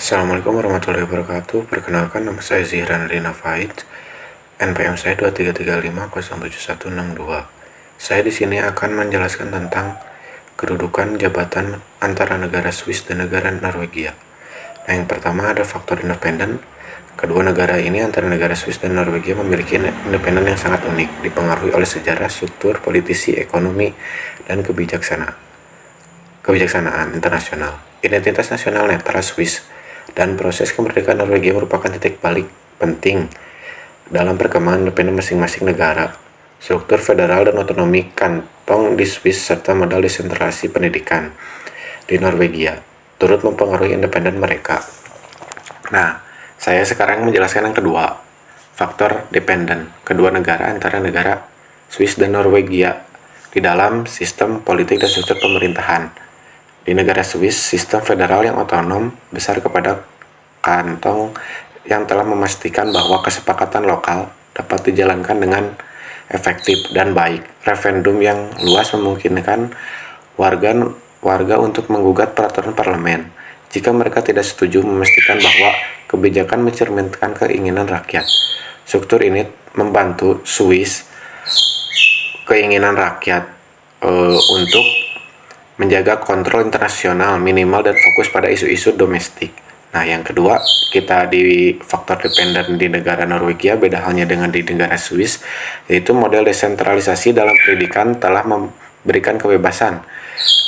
Assalamualaikum warahmatullahi wabarakatuh. Perkenalkan, nama saya Zihran Rina Faid. NPM saya 2335076162. Saya di sini akan menjelaskan tentang kedudukan jabatan antara negara Swiss dan negara Norwegia. Nah, yang pertama ada faktor independen. Kedua negara ini antara negara Swiss dan Norwegia memiliki independen yang sangat unik, dipengaruhi oleh sejarah, struktur, politisi, ekonomi, dan kebijaksanaan internasional. Identitas nasional netral Swiss dan proses kemerdekaan Norwegia merupakan titik balik penting dalam perkembangan independen masing-masing negara. Struktur federal dan otonomi kantong di Swiss serta modal desentralisasi pendidikan di Norwegia turut mempengaruhi independen mereka. Nah, saya sekarang menjelaskan yang kedua, faktor dependen kedua negara antara negara Swiss dan Norwegia di dalam sistem politik dan struktur pemerintahan. Di negara Swiss, sistem federal yang otonom besar kepada kantong yang telah memastikan bahwa kesepakatan lokal dapat dijalankan dengan efektif dan baik. Referendum yang luas memungkinkan warga untuk menggugat peraturan parlemen jika mereka tidak setuju, memastikan bahwa kebijakan mencerminkan keinginan rakyat. Struktur ini membantu Swiss keinginan rakyat untuk menjaga kontrol internasional minimal dan fokus pada isu-isu domestik. Nah, yang kedua, kita di faktor dependen di negara Norwegia beda halnya dengan di negara Swiss, yaitu model desentralisasi dalam pendidikan telah memberikan kebebasan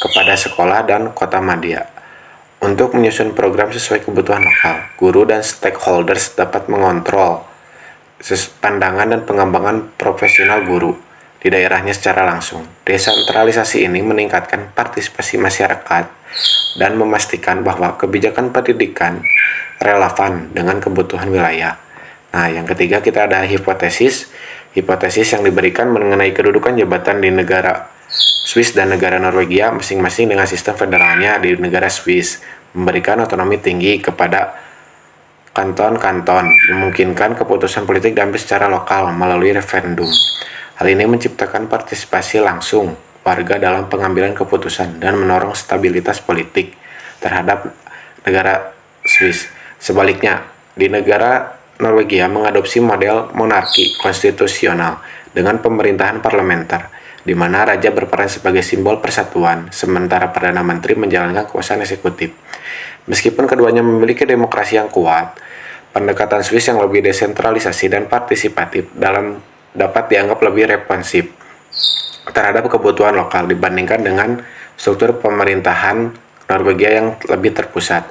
kepada sekolah dan kota madya untuk menyusun program sesuai kebutuhan lokal. Guru dan stakeholders dapat mengontrol pandangan dan pengembangan profesional guru di daerahnya secara langsung. Desentralisasi ini meningkatkan partisipasi masyarakat dan memastikan bahwa kebijakan pendidikan relevan dengan kebutuhan wilayah. Nah, yang ketiga kita ada hipotesis. Hipotesis yang diberikan mengenai kedudukan jabatan di negara Swiss dan negara Norwegia masing-masing dengan sistem federalnya. Di negara Swiss memberikan otonomi tinggi kepada kanton-kanton, memungkinkan keputusan politik diambil secara lokal melalui referendum. Hal ini menciptakan partisipasi langsung warga dalam pengambilan keputusan dan mendorong stabilitas politik terhadap negara Swiss. Sebaliknya, di negara Norwegia mengadopsi model monarki konstitusional dengan pemerintahan parlementer, di mana raja berperan sebagai simbol persatuan, sementara Perdana Menteri menjalankan kekuasaan eksekutif. Meskipun keduanya memiliki demokrasi yang kuat, pendekatan Swiss yang lebih desentralisasi dan partisipatif dapat dianggap lebih responsif terhadap kebutuhan lokal dibandingkan dengan struktur pemerintahan Norwegia yang lebih terpusat.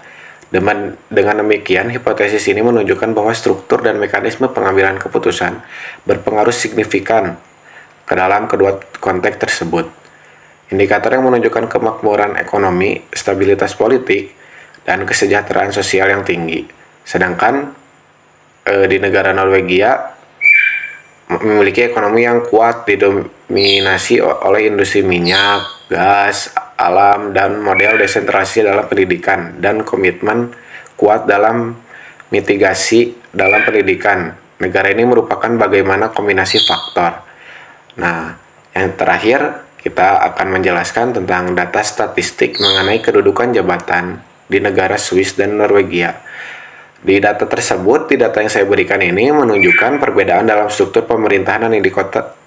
Dengan demikian, hipotesis ini menunjukkan bahwa struktur dan mekanisme pengambilan keputusan berpengaruh signifikan ke dalam kedua konteks tersebut. Indikator yang menunjukkan kemakmuran ekonomi, stabilitas politik, dan kesejahteraan sosial yang tinggi. Sedangkan di negara Norwegia memiliki ekonomi yang kuat didominasi oleh industri minyak, gas, alam, dan model desentralisasi dalam pendidikan dan komitmen kuat dalam mitigasi dalam pendidikan. Negara ini merupakan bagaimana kombinasi faktor. Nah, yang terakhir kita akan menjelaskan tentang data statistik mengenai kedudukan jabatan di negara Swiss dan Norwegia. Di data tersebut, di data yang saya berikan ini menunjukkan perbedaan dalam struktur pemerintahan dan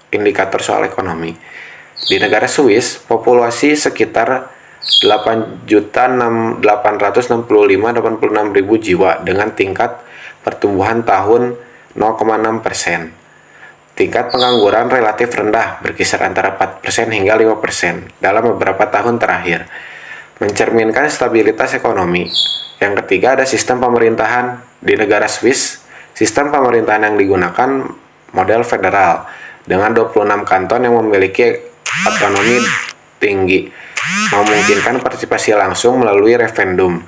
indikator soal ekonomi. Di negara Swiss, populasi sekitar 8.865.086.000 jiwa dengan tingkat pertumbuhan tahun 0,6%. Tingkat pengangguran relatif rendah, berkisar antara 4% hingga 5% dalam beberapa tahun terakhir, mencerminkan stabilitas ekonomi. Yang ketiga ada sistem pemerintahan di negara Swiss. Sistem pemerintahan yang digunakan model federal dengan 26 kanton yang memiliki otonomi tinggi, memungkinkan partisipasi langsung melalui referendum.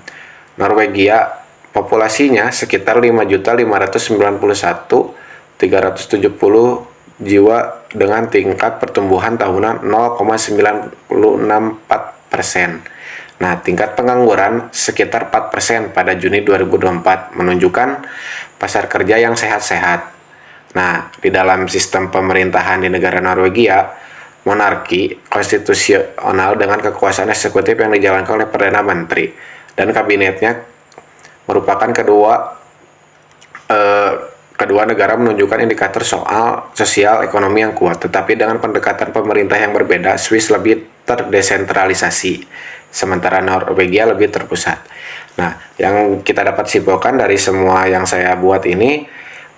Norwegia populasinya sekitar 5.591.370 jiwa dengan tingkat pertumbuhan tahunan 0,964%. Nah, tingkat pengangguran sekitar 4% pada Juni 2024 menunjukkan pasar kerja yang sehat-sehat. Nah, di dalam sistem pemerintahan di negara Norwegia, monarki konstitusional dengan kekuasaan eksekutif yang dijalankan oleh Perdana Menteri dan kabinetnya merupakan kedua negara menunjukkan indikator soal sosial ekonomi yang kuat, tetapi dengan pendekatan pemerintah yang berbeda. Swiss lebih terdesentralisasi, sementara Norwegia lebih terpusat. Nah, yang kita dapat simpulkan dari semua yang saya buat ini,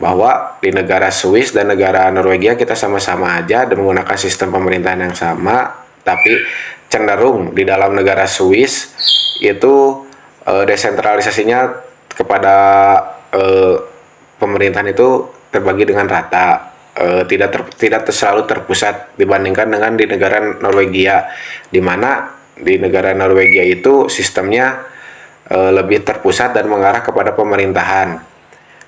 bahwa di negara Swiss dan negara Norwegia kita sama-sama aja dan menggunakan sistem pemerintahan yang sama, tapi cenderung di dalam negara Swiss itu desentralisasinya kepada pemerintahan itu terbagi dengan rata, tidak selalu terpusat dibandingkan dengan di negara Norwegia, di mana di negara Norwegia itu sistemnya lebih terpusat dan mengarah kepada pemerintahan.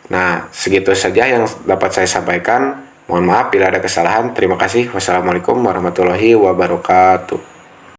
Nah, segitu saja yang dapat saya sampaikan. Mohon maaf bila ada kesalahan. Terima kasih. Wassalamualaikum warahmatullahi wabarakatuh.